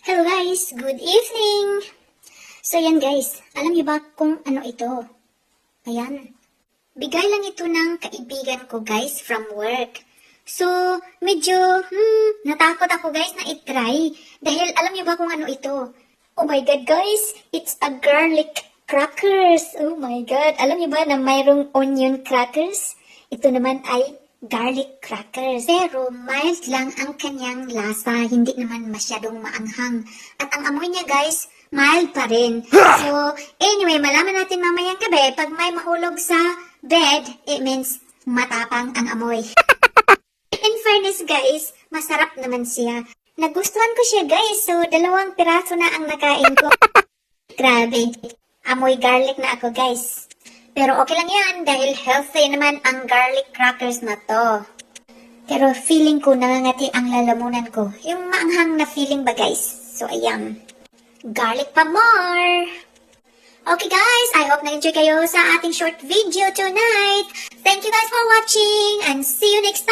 Hello guys, good evening! So yan guys, alam niyo ba kung ano ito? Ayan. Bigay lang ito ng kaibigan ko guys from work. So, medyo, natakot ako guys na itry. Dahil alam niyo ba kung ano ito? Oh my god guys, it's a garlic crackers. Oh my god, alam niyo ba na mayroong onion crackers? Ito naman ay garlic crackers. Pero mild lang ang kanyang lasa, hindi naman masyadong maanghang. At ang amoy niya guys, mild pa rin. So, anyway, malaman natin mamayang gabi, pag may mahulog sa bed, it means matapang ang amoy. In fairness guys, masarap naman siya. Nagustuhan ko siya guys, so 2 piraso na ang nakain ko. Grabe, amoy garlic na ako guys. Pero okay lang yan dahil healthy naman ang garlic crackers na to. Pero feeling ko nangangati ang lalamunan ko. Yung maanghang na feeling ba guys? So ayan. Garlic pa more! Okay guys, I hope na-enjoy kayo sa ating short video tonight. Thank you guys for watching and see you next time!